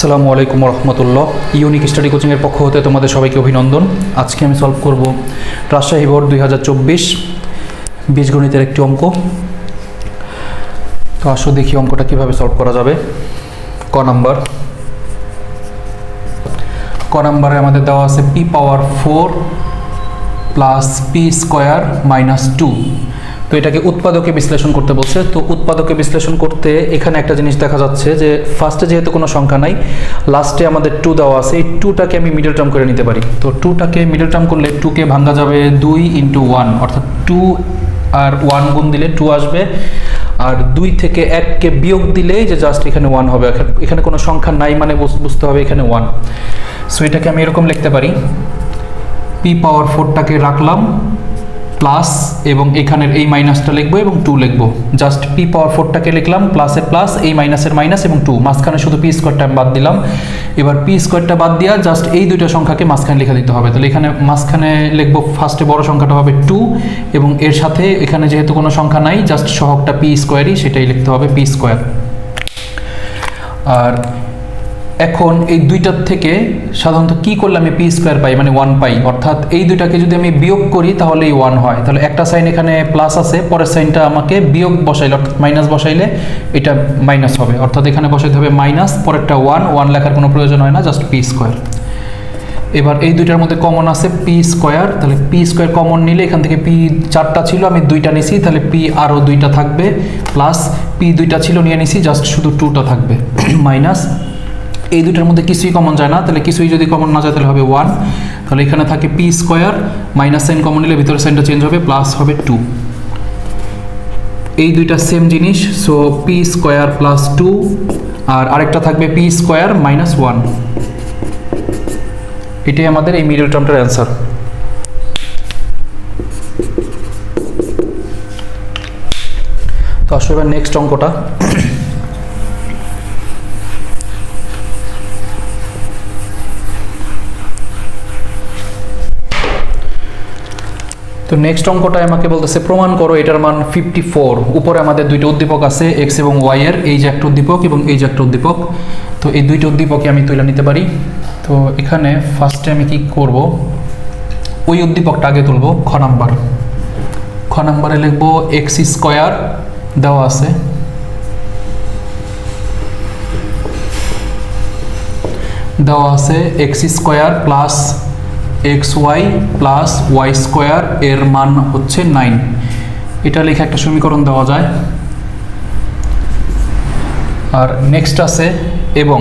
আসসালামু আলাইকুম রহমতুল্লাহ। Unique study কোচিংয়ের পক্ষ হতে তোমাদের সবাইকে অভিনন্দন। আজকে আমি সলভ করব রাজশাহী বোর্ড 2024 বীজগণিতের একটি অঙ্ক। তো আসো দেখি অঙ্কটা কিভাবে সলভ করা যাবে। ক নাম্বারে আমাদের দেওয়া আছে p পাওয়ার 4 প্লাস p স্কোয়ার মাইনাস 2। তো এটাকে উৎপাদকে বিশ্লেষণ করতে বলছে। তো উৎপাদকে বিশ্লেষণ করতে এখানে একটা জিনিস দেখা যাচ্ছে যে ফার্স্টে যেহেতু কোনো সংখ্যা নাই, লাস্টে আমাদের 2 দেওয়া আছে। এই 2টাকে আমি মিডল টার্ম করে নিতে পারি। তো 2টাকে মিডল টার্ম করলে 2কে ভাঙা যাবে 2 × 1, অর্থাৎ 2 আর 1 গুণ দিলে 2 আসবে। আর 2 থেকে 1কে বিয়োগ দিলে যে জাস্ট এখানে 1 হবে। এখানে কোনো সংখ্যা নাই মানে বুঝতে হবে এখানে 1। সো এটাকে আমি এরকম লিখতে পারি, p পাওয়ার 4টাকে রাখলাম প্লাস, এবং এখানের এই মাইনাসটা লিখবো এবং 2 লিখবো। জাস্ট p পাওয়ার 4টাকে লিখলাম প্লাসে প্লাস, এই মাইনাসের মাইনাস এবং 2, মাঝখানে শুধু p স্কোয়ারটা বাদ দিলাম। এবার p স্কোয়ারটা বাদ দিয়া জাস্ট এই দুইটা সংখ্যাকে মাঝখানে লিখে দিতে হবে। তাহলে এখানে মাঝখানে লিখবো, ফার্স্টে বড় সংখ্যাটা হবে 2, এবং এর সাথে এখানে যেহেতু কোনো সংখ্যা নাই জাস্ট সহগটা p স্কোয়ারই, সেটাই লিখতে হবে p স্কোয়ার। আর এখন এই দুইটার থেকে সাধারণত কি করলে আমি p স্কোয়ার পাই, মানে 1 পাই। অর্থাৎ এই দুইটাকে যদি আমি বিয়োগ করি তাহলে এই 1 হয়। তাহলে একটা সাইন এখানে প্লাস আছে, পরের সাইনটা আমাকে বিয়োগ বসাইলে অর্থাৎ মাইনাস বসাইলে এটা মাইনাস হবে। অর্থাৎ এখানে বসাইতে হবে মাইনাস, পরেরটা 1 লেখার কোনো প্রয়োজন হয় না, জাস্ট p স্কোয়ার। এবার এই দুইটার মধ্যে কমন আছে p স্কোয়ার, তাহলে p স্কোয়ার কমন নিলে এখান থেকে p 4টা ছিল, আমি 2টা নিছি, তাহলে p আরও 2টা থাকবে, প্লাস p 2টা ছিল নিয়ে নিছি, জাস্ট শুধু 2টা থাকবে, মাইনাস। এই দুটার মধ্যে কিছুই কমন যায় না, তাহলে কিছুই যদি কমন না যায় তাহলে হবে 1। তাহলে এখানে থাকে p square, minus sine common নিলে ভিতরের সাইনটা চেঞ্জ হবে, প্লাস হবে 2। এই দুইটা সেম জিনিস, সো p স্কোয়ার প্লাস 2, আর আরেকটা থাকবে p স্কোয়ার মাইনাস 1। এটাই আমাদের এই মিডল টার্মটার অ্যান্সার। তো আসলে এবার নেক্সট অঙ্কটা। তো নেক্সট অঙ্কটায় আমাকে বলতেছে প্রমাণ করো এটার মান 54। উপরে আমাদের দুইটা উদ্দীপক আছে, এক্স এবং ওয়াই এর, এই যে একটা উদ্দীপক এবং এই যে একটা উদ্দীপক। তো এই দুইটা উদ্দীপকে আমি তুলে নিতে পারি। তো এখানে ফার্স্টে আমি কি করব, ওই উদ্দীপকটা আগে তুলব। খ নাম্বারে লিখবো এক্স স্কোয়ার দেওয়া আছে, x square plus x y plus y square, এর মান হচ্ছে 9। এটা লিখে একটা সমীকরণ দেওয়া যায়। আর নেক্সট আছে এবং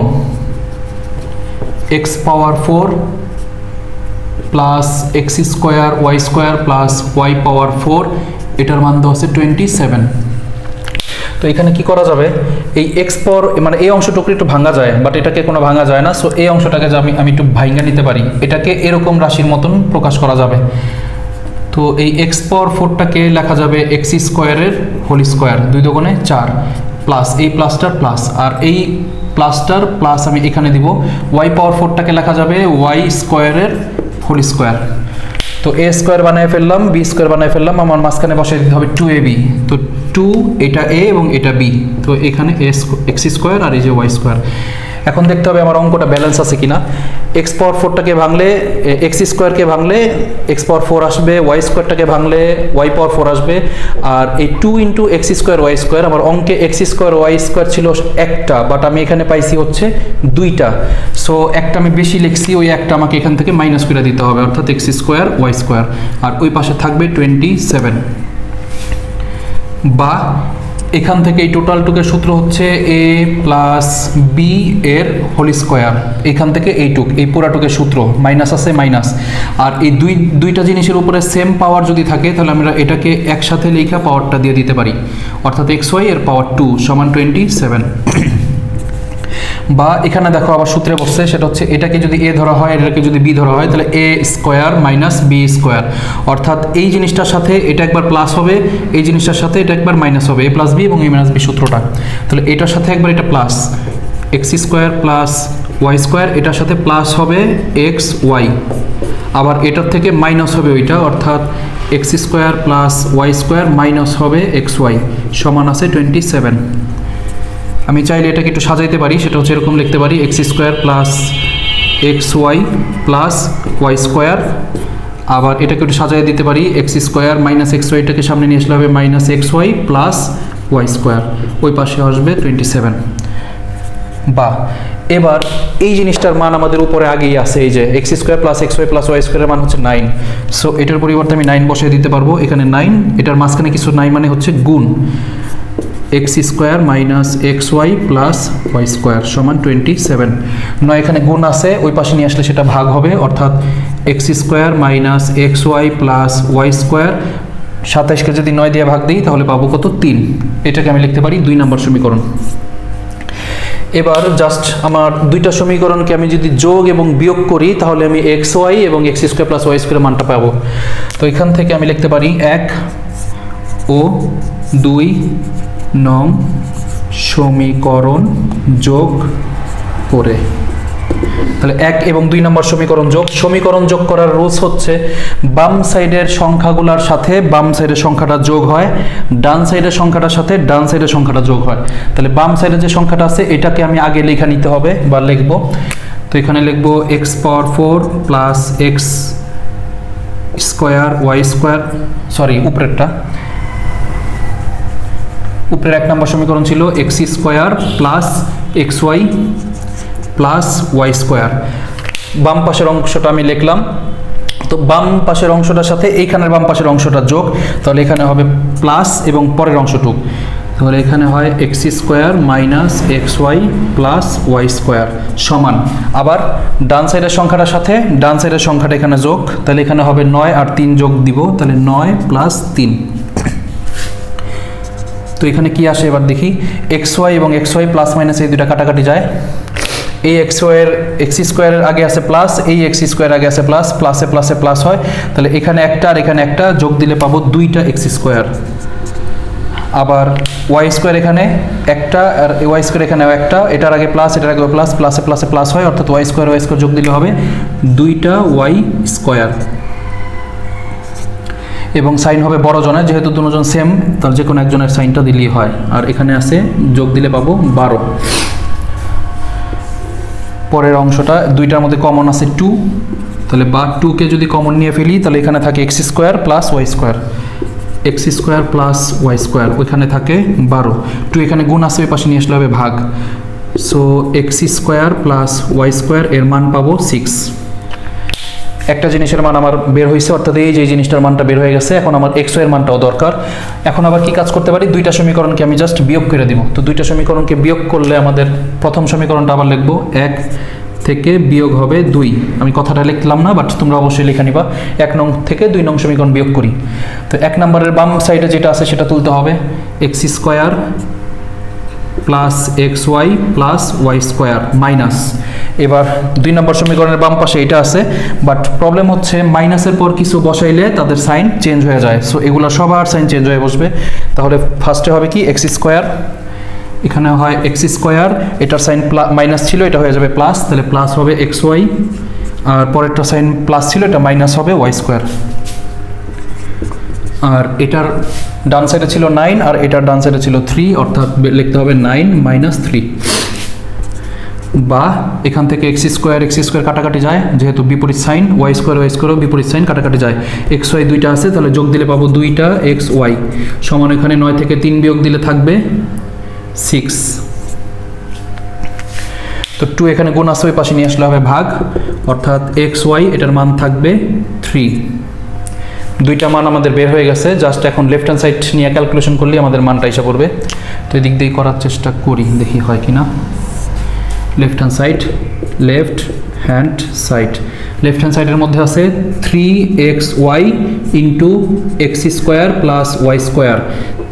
x power 4 plus x square y square plus y power 4, এটার মান দেওয়া আছে 27। তো এখানে কি করা যাবে, এই এক্স পাওয়ার মানে এই অংশটুকু একটু ভাঙা যায়, বাট এটাকে কোনো ভাঙা যায় না। সো এই অংশটাকে আমি একটু ভাঙা নিতে পারি, এটাকে এরকম রাশির মতন প্রকাশ করা যাবে। তো এই এক্স পাওয়ার 4টাকে লেখা যাবে এক্স স্কোয়ারের হোল স্কোয়ার, 2 দুগুণে 4, প্লাস এই প্লাসটার প্লাস, আর এই প্লাসটার প্লাস আমি এখানে দিব। ওয়াই পাওয়ার 4টাকে লেখা যাবে ওয়াই স্কোয়ারের হোল স্কোয়ার। তো এ স্কোয়ার বানায় ফেললাম, বি স্কোয়ার বানায় ফেললাম, আমার মাঝখানে বসে দিতে হবে 2ab। তো 2 এটা a এবং এটা b, তো এখানে এক্স স্কোয়ার আর এই যে ওয়াই স্কোয়ার। এখন দেখতে হবে আমার অঙ্কটা ব্যালেন্স আছে কিনা। এক্স পাওয়ার 4টাকে ভাঙলে এক্স স্কোয়ারকে ভাঙলে এক্স পাওয়ার 4 আসবে, ওয়াই স্কোয়ারটাকে ভাঙলে ওয়াই পাওয়ার 4 আসবে। আর এই 2 × এক্স স্কোয়ার ওয়াই স্কোয়ার, আমার অঙ্কে এক্স স্কোয়ার ওয়াই স্কোয়ার ছিল একটা, বাট আমি এখানে পাইছি হচ্ছে 2টা। সো একটা আমি বেশি লিখছি, ওই একটা আমাকে এখান থেকে মাইনাস করে দিতে হবে, অর্থাৎ এক্স স্কোয়ার ওয়াই স্কোয়ার। আর ওই পাশে থাকবে 27, বা এখান থেকে এই টোটালটুকের সূত্র হচ্ছে a প্লাস বি এর হোল স্কোয়ার। এখান থেকে এইটুক, এই পুরাটুকের সূত্র, মাইনাস আছে মাইনাস। আর এই দুইটা জিনিসের উপরে সেম পাওয়ার যদি থাকে তাহলে আমরা এটাকে একসাথে লেখা পাওয়ারটা দিয়ে দিতে পারি, অর্থাৎ এক্স ওয়াই এর পাওয়ার 2 সমান 27। বা এখানে দেখো আবার সূত্রে বসছে, সেটা হচ্ছে এটাকে যদি a ধরা হয়, এটাকে যদি b ধরা হয়, তাহলে a square minus b square. অর্থাৎ এই জিনিসটার সাথে এটা একবার প্লাস হবে, এই জিনিসটার সাথে এটা একবার মাইনাস হবে, a প্লাস বি এবং a মাইনাস বি সূত্রটা। তাহলে এটার সাথে একবার এটা plus x square plus y square, এটার সাথে প্লাস হবে এক্স ওয়াই, আবার এটার থেকে মাইনাস হবে ওইটা, অর্থাৎ x square plus y square minus হবে এক্স ওয়াই, সমান আছে 27। আমি চাইলে এটাকে একটু সাজাইতে পারি, সেটা হচ্ছে এরকম লিখতে পারি x square plus x y plus y square. আবার এটাকে একটু সাজাই দিতে পারি এক্স স্কোয়ার মাইনাস এক্স ওয়াইটাকে সামনে নিয়ে আসলে হবে minus x y plus y square, ওই পাশে আসবে 27। বা এবার এই জিনিসটার মান আমাদের উপরে আগেই আছে, এই যে x square plus x y plus y স্কোয়ারের মান হচ্ছে 9। সো এটার পরিবর্তে আমি 9 বসিয়ে দিতে পারবো। এখানে 9, এটার মাঝখানে কিছু নাই মানে হচ্ছে গুণ, x square minus x y plus y square সমান 27। নয় এখানে গুণ আছে, ওই পাশে নিয়ে আসলে সেটা ভাগ হবে, অর্থাৎ x square minus x y plus y square. 27কে যদি 9 দিয়ে ভাগ দিই তাহলে পাবো কত? 3। এটাকে আমি লিখতে পারি 2 নম্বর সমীকরণ। এবার জাস্ট আমার দুইটা সমীকরণকে আমি যদি যোগ এবং বিয়োগ করি তাহলে আমি এক্স ওয়াই এবং এক্স স্কোয়ার প্লাস ওয়াই স্কোয়ারের মানটা পাবো। তো এখান থেকে আমি লিখতে পারি 1 ও 2 নং সমীকরণ যোগ করে। তাহলে 1 এবং 2 নম্বর সমীকরণ যোগ করার রুলস হচ্ছে বাম সাইডের সংখ্যাগুলোর সাথে বাম সাইডের সংখ্যাটা যোগ হয়, ডান সাইডের সংখ্যাটার সাথে ডান সাইডের সংখ্যাটা যোগ হয়। তাহলে বাম সাইডের যে সংখ্যাটা আছে এটাকে আমি আগে লেখা নিতে হবে বা লিখব। তো এখানে লিখব x power 4 plus x square y square, sorry উপরেরটা, উপরের 1 নম্বর সমীকরণ ছিল x square plus x y plus y square. বাম পাশের অংশটা আমি লিখলাম। তো বাম পাশের অংশটার সাথে এইখানের বাম পাশের অংশটা যোগ, তাহলে এখানে হবে প্লাস এবং পরের অংশটুক, তাহলে এখানে হয় x square minus x y plus y square সমান। আবার ডান সাইডের সংখ্যাটার সাথে ডান সাইডের সংখ্যাটা এখানে যোগ, তাহলে এখানে হবে 9 আর 3 যোগ দিব, তাহলে 9 প্লাস 3। তো এখানে কি আসে এবার দেখি, এক্স ওয়াই এবং এক্স ওয়াই প্লাস মাইনাস এই দুটা কাটাকাটি যায়। এই এক্স স্কোয়ারের আগে আছে প্লাস, এই এক্স স্কোয়ারের আগে আছে প্লাস, প্লাসে প্লাসে প্লাস হয়, তাহলে এখানে একটা আর এখানে একটা যোগ দিলে পাবো 2টা এক্স স্কোয়ার। আবার ওয়াই স্কোয়ার এখানে একটা আর ওয়াই স্কোয়ার এখানেও একটা, এটার আগে প্লাস এটার আগে প্লাস, প্লাসে প্লাসে প্লাস হয়, অর্থাৎ ওয়াই স্কোয়ার যোগ দিলে হবে 2টা ওয়াই স্কোয়ার। এবং সাইন হবে বড় জনের, যেহেতু দুজন সেম তার যে কোনো একজনের সাইনটা দিলেই হয়। আর এখানে আছে যোগ দিলে পাবো 12। পরের অংশটা দুইটার মধ্যে কমন আছে 2, তাহলে বা 2কে যদি কমন নিয়ে ফেলি তাহলে এখানে থাকে x square plus y square, x square plus y square, ওইখানে থাকে 12। 2 এখানে গুণ আছে, ওই পাশে নিয়ে আসলে হবে ভাগ। So x square plus y square এর মান পাবো 6। একটা জিনিসের মান আমার বের হয়েছে, অর্থাৎ এই যে জিনিসটার মানটা বের হয়ে গেছে। এখন আমার এক্স ওয়ের মানটাও দরকার। এখন আবার কি কাজ করতে পারি, দুইটা সমীকরণকে আমি জাস্ট বিয়োগ করে দিব। তো দুইটা সমীকরণকে বিয়োগ করলে আমাদের প্রথম সমীকরণটা আবার লিখবো 1 থেকে বিয়োগ হবে 2। আমি কথাটা লিখলাম না, বাট তোমরা অবশ্যই লেখা নিবা। 1 নং থেকে 2 নং সমীকরণ বিয়োগ করি। তো 1 নম্বরের বাম সাইডে যেটা আছে সেটা তুলতে হবে, x square plus x y plus y square minus. এবার 2 নম্বর সমীকরণের বাম পাশে এটা আছে, বাট প্রবলেম হচ্ছে মাইনাসের পর কিছু বসাইলে তাদের সাইন চেঞ্জ হয়ে যায়। সো এগুলো সবার সাইন চেঞ্জ হয়ে বসবে। তাহলে ফার্স্টে হবে কি এক্স স্কোয়ার, এখানে হয় এক্স স্কোয়ার, এটার সাইন মাইনাস ছিল, এটা হয়ে যাবে প্লাস, তাহলে প্লাস হবে এক্স ওয়াই, আর পরেরটা সাইন প্লাস ছিল, এটা মাইনাস হবে ওয়াই স্কোয়ার। আর এটার ডান সাইডে ছিল 9 আর এটার ডান সাইডে ছিল 3, অর্থাৎ লিখতে হবে 9 মাইনাস 3। বা এখান থেকে এক্স স্কোয়ার কাটাকাটি যায়, যেহেতু বিপরীত সাইন, ওয়াই স্কোয়ারও বিপরীত সাইন কাটাকাটি যায়। এক্স ওয়াই দুইটা আছে, তাহলে যোগ দিলে পাবো 2টা এক্স ওয়াই সমান, এখানে 9 থেকে 3 বিয়োগ দিলে থাকবে 6। তো 2 এখানে গুণ আছে, ওই পাশে নিয়ে আসলে হবে ভাগ, অর্থাৎ এক্স ওয়াই এটার মান থাকবে 3। দুইটা মান আমাদের বের হয়ে গেছে। জাস্ট এখন লেফট হ্যান্ড সাইড নিয়ে ক্যালকুলেশন করলে আমাদের মানটা এসে পড়বে। তো এদিক দিয়ে করার চেষ্টা করি, দেখি হয় কি না। লেফট হ্যান্ড সাইডের মধ্যে আছে 3xy into x square plus y square.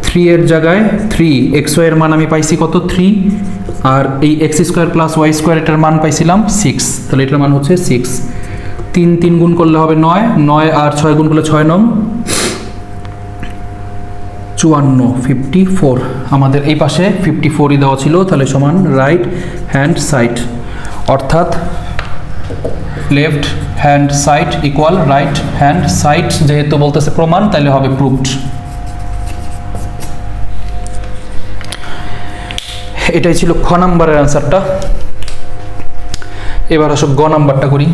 3 এর জায়গায় 3xy এর মান আমি পাইছি কত 3, আর এই x square plus y square এটার মান পাইছিলাম 6, তাহলে এটার মান হচ্ছে 6। 3 গুণ করলে হবে 9, 9 আর 6 গুণ করলে 6 9 54, 54। আমাদের এই পাশে 54ই দেওয়া ছিল, তাহলে সমান রাইট হ্যান্ড সাইড, অর্থাৎ left hand side equal right hand side. যেহেতু বলতেছে প্রমাণ, তাহলে হবে প্রুভড। এটাই ছিল খ নাম্বারের অ্যান্সারটা। এবার আসো গ নাম্বারটা করি।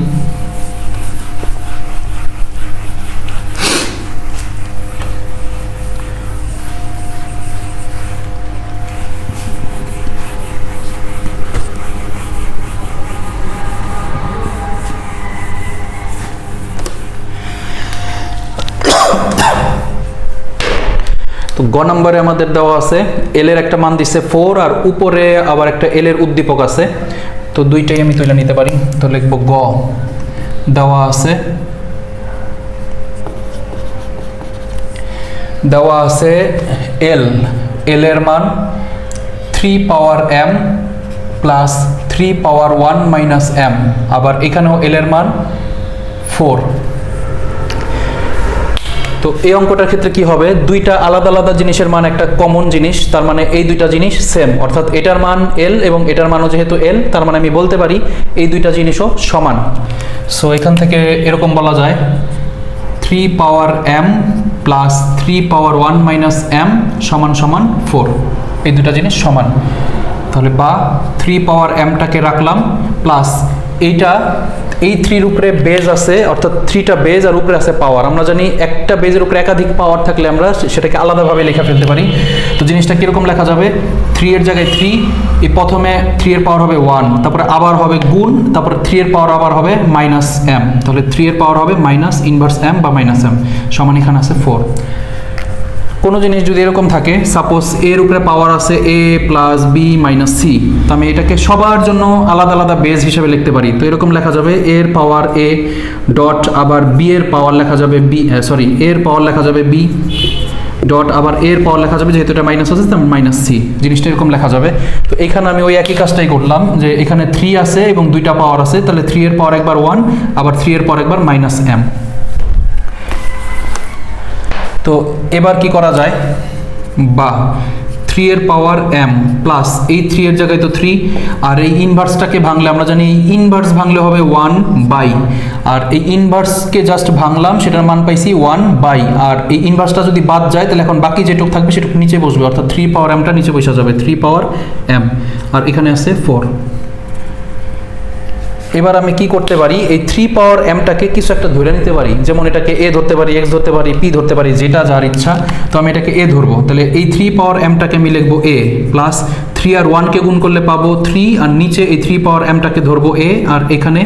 তো গ নম্বরে আমাদের দেওয়া আছে এল এর একটা মান দিচ্ছে 4 আর উপরে আবার একটা এল এর উদ্দীপক আছে। তো দুইটাই আমি তুলে নিতে পারি। তো লিখব গ, দেওয়া আছে এল এর মান 3 পাওয়ার m প্লাস 3 পাওয়ার 1 মাইনাস m, আবার এখানেও এল এর মান 4। তো এই অঙ্কটার ক্ষেত্রে কি হবে, দুইটা আলাদা আলাদা জিনিসের মান একটা কমন জিনিস, তার মানে এই দুইটা জিনিস সেম, অর্থাৎ এটার মান এল এবং এটার মানও যেহেতু এল, তার মানে আমি বলতে পারি এই দুইটা জিনিসও সমান। সো এখান থেকে এরকম বলা যায় 3 পাওয়ার m প্লাস 3 পাওয়ার 1 মাইনাস m সমান সমান 4, এই দুইটা জিনিস সমান। তাহলে বা 3 পাওয়ার mটাকে রাখলাম প্লাস এইটা, এই 3-র উপরে বেজ আছে, অর্থাৎ 3টা বেজ আর উপরে আছে পাওয়ার। আমরা জানি একটা বেজের উপরে একাধিক পাওয়ার থাকলে আমরা সেটাকে আলাদাভাবে লেখা ফেলতে পারি। তো জিনিসটা কীরকম লেখা যাবে, 3 এর জায়গায় 3, এই প্রথমে 3 এর পাওয়ার হবে 1, তারপরে আবার হবে গুণ, তারপরে 3 এর পাওয়ার আবার হবে মাইনাস m, তাহলে 3 এর পাওয়ার হবে মাইনাস ইনভার্স m বা মাইনাস m সমান এখানে আছে 4। কোনো জিনিস যদি এরকম থাকে, সাপোজ এর উপরে পাওয়ার আছে a plus b minus c, তো আমি এটাকে সবার জন্য আলাদা আলাদা বেজ হিসেবে লিখতে পারি। তো এরকম লেখা যাবে এর পাওয়ার a ডট, আবার বি এর পাওয়ার লেখা যাবে এর পাওয়ার লেখা যাবে b ডট, আবার এর পাওয়ার লেখা যাবে, যেহেতু এটা মাইনাস আছে তার মাইনাস সি, জিনিসটা এরকম লেখা যাবে। তো এখানে আমি ওই একই কাজটাই করলাম, যে এখানে 3 আছে এবং দুইটা পাওয়ার আছে, তাহলে 3 এর পাওয়ার একবার 1, আবার 3 এর পাওয়ার একবার মাইনাস m। তো এবার কি করা যায়, বা 3 এর পাওয়ার m প্লাস এই 3 এর জায়গায় তো 3, আর এই ইনভার্সটাকে ভাঙলে আমরা জানি এই ইনভার্স ভাঙলে হবে 1 বাই, আর এই ইনভার্সকে জাস্ট ভাঙলাম, সেটার মান পাইছি 1 বাই, আর এই ইনভার্সটা যদি বাদ যায় তাহলে এখন বাকি যেটুকু থাকবে সেটুকু নিচে বসবে, অর্থাৎ 3 পাওয়ার mটা নিচে বসে যাবে, 3 পাওয়ার m, আর এখানে আছে 4। এবার আমি কি করতে পারি, এই 3 পাওয়ার mটাকে কিছু একটা ধরে নিতে পারি, যেমন এটাকে a ধরতে পারি, x ধরতে পারি, p ধরতে পারি, যেটা যার ইচ্ছা। তো আমি এটাকে a ধরবো, তাহলে এই 3 পাওয়ার mটাকে আমি লিখবো a প্লাস 3 আর 1কে গুণ করলে পাবো 3, আর নিচে এই 3 পাওয়ার mটাকে ধরবো a, আর এখানে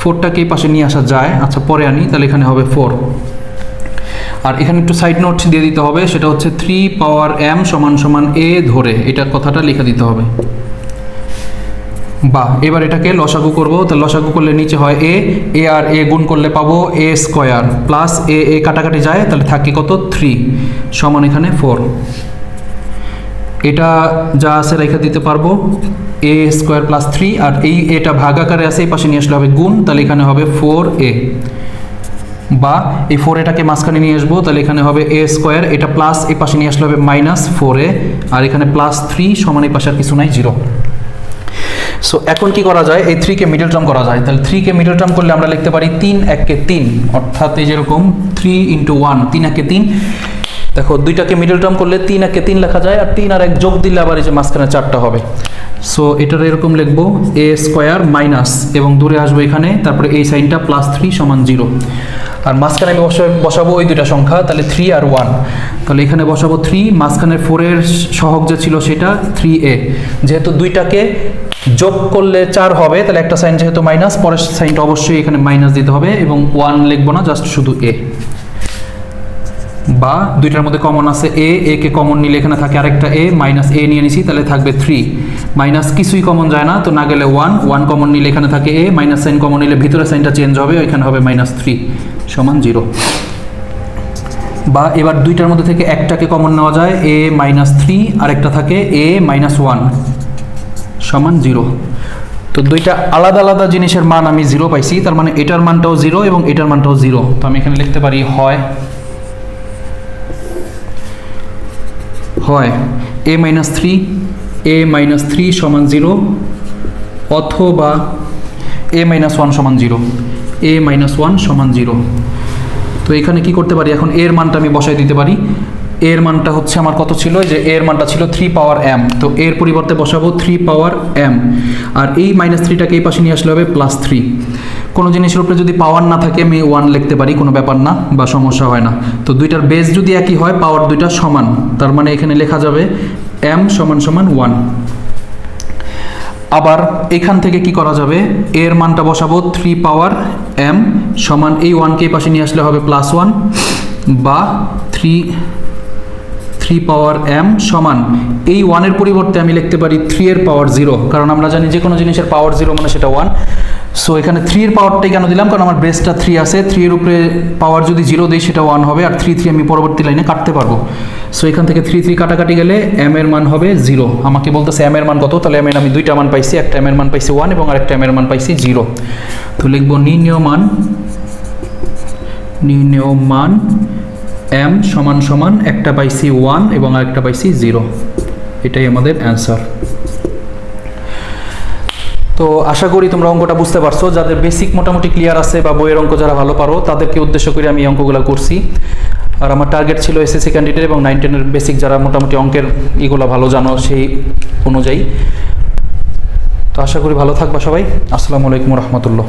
4টাকে এই পাশে নিয়ে আসা যায়, আচ্ছা পরে আনি, তাহলে এখানে হবে 4। আর এখানে একটু সাইড নোট দিয়ে দিতে হবে, সেটা হচ্ছে 3 পাওয়ার m সমান সমান a ধরে এটার কথাটা লিখে দিতে হবে। বা এবার এটাকে লসাগু করব, তাহলে লসাগু করলে নিচে হয় a আর a গুণ করলে পাবো a স্কোয়ার প্লাস a কাটাকাটি যায়, তাহলে থাকে কত 3 সমান এখানে 4। এটা যা আছে রেখে দিতে পারবো a স্কোয়ার প্লাস 3, আর এটা ভাগ আকারে আছে, এই পাশে নিয়ে আসলে হবে গুণ, তাহলে এখানে হবে 4a, বা এই 4 এটাকে মাঝখানে নিয়ে আসবো, তাহলে এখানে হবে a স্কোয়ার, এটা প্লাস এই পাশে নিয়ে আসলে হবে মাইনাস 4a, আর এখানে প্লাস 3 সমান এই পাশে আর কিছু নাই 0। সো এখন কি করা যায়, এই 3কে মিডল টার্ম করা যায়, তাহলে 3কে মিডল টার্ম করলে আমরা লিখতে পারি 3 1 3, অর্থাৎ এই যেরকম 3 × 1, 3 1 3। দেখো দুইটাকে মিডল টার্ম করলে 3 1 3 লেখা যায়, আর 3 আর 1 যোগ দিলে আবার এই যে মাঝখানে 4টা হবে। সো এটার এরকম লিখবো a স্কোয়ার মাইনাস, এবং দূরে আসবো এখানে, তারপরে এই সাইনটা প্লাস 3 সমান 0, আর মাঝখানে আমি বসাবো ওই দুইটা সংখ্যা, তাহলে 3 আর 1, তাহলে এখানে বসাবো 3, মাঝখানে 4 এর সহগ যে ছিল সেটা 3a, যেহেতু দুইটাকে যোগ করলে 4 হবে, তাহলে একটা সাইন যেহেতু মাইনাস, পরের সাইনটা অবশ্যই এখানে মাইনাস দিতে হবে, এবং 1 লিখবো না, জাস্ট শুধু a। বা দুইটার মধ্যে কমন আছে a কে কমন নিলে এখানে থাকে আরেকটা a, মাইনাস a নিয়ে নিছি, তাহলে থাকবে 3, মাইনাস কিছুই কমন যায় না, তো না গেলে 1 কমন নিলে এখানে থাকে a, মাইনাস সাইন কমন নিলে ভিতরে সাইনটা চেঞ্জ হবে, এখানে হবে মাইনাস 3 সমান 0। বা এবার দুইটার মধ্যে থেকে একটাকে কমন নেওয়া যায়, a মাইনাস 3, আর একটা থাকে a মাইনাস 1 সমান 0। তো দুইটা আলাদা আলাদা জিনিসের মান আমি 0 পাইছি, তার মানে এটার মানটাও 0 এবং এটার মানটাও 0। তো আমি এখানে লিখতে পারি হয় a মাইনাস 3 সমান 0, অথবা a মাইনাস 1 সমান 0, a মাইনাস 1 সমান 0। তো এখানে কি করতে পারি, এখন এর মানটা আমি বসাই দিতে পারি, এর মানটা হচ্ছে আমার কত ছিল, যে এর মানটা ছিল 3 পাওয়ার m, তো এর পরিবর্তে বসাবো 3 পাওয়ার m, আর এই -3টাকে এই পাশে নিয়ে আসলে হবে +3। কোনো জিনিসের উপরে যদি পাওয়ার না থাকে আমি 1 লিখতে পারি, কোনো ব্যাপার না বা সমস্যা হয় না। তো দুইটার বেস যদি একই হয়, পাওয়ার দুইটা সমান, তার মানে এখানে লেখা যাবে m = 1। আবার এখান থেকে কি করা যাবে, এর মানটা বসাবো 3 পাওয়ার m সমান এই 1কে এই পাশে নিয়ে আসলে হবে +1, বা 3 পাওয়ার m সমান এই 1 এর পরিবর্তে আমি লিখতে পারি 3 এর পাওয়ার 0, কারণ আমরা জানি যে কোনো জিনিসের পাওয়ার 0 মানে সেটা 1। সো এখানে 3 এর পাওয়ারটাই কেন দিলাম, কারণ আমার বেসটা 3 আছে, 3 এর উপরে পাওয়ার যদি 0 দিই সেটা 1 হবে, আর 3 আমি পরবর্তী লাইনে কাটতে পারবো। সো এখান থেকে 3 কাটাকাটি গেলে m এর মান হবে 0। আমাকে বলতেছে m এর মান কত, তাহলে আমি দুইটা মান পাইছি, একটা m এর মান পাইছি 1 এবং আরেকটা m এর মান পাইছি 0। তো লিখবো নির্ণেয় মান m সমান একটা পাইছি 1 এবং আরেকটা পাইছি 0। এটাই আমাদের অ্যান্সার। তো আশা করি তোমরা অঙ্কটা বুঝতে পারছো। যাদের বেসিক মোটামুটি ক্লিয়ার আছে বা বইয়ের অঙ্ক যারা ভালো পারো তাদেরকে উদ্দেশ্য করে আমি অঙ্কগুলো করছি। আর আমার টার্গেট ছিল এসএসসি ক্যান্ডিডেট এবং 9-10 বেসিক যারা মোটামুটি অঙ্কের এগুলো ভালো জানো সেই অনুযায়ী। তো আশা করি ভালো থাকবা সবাই। আসসালামু আলাইকুম রহমতুল্লাহ।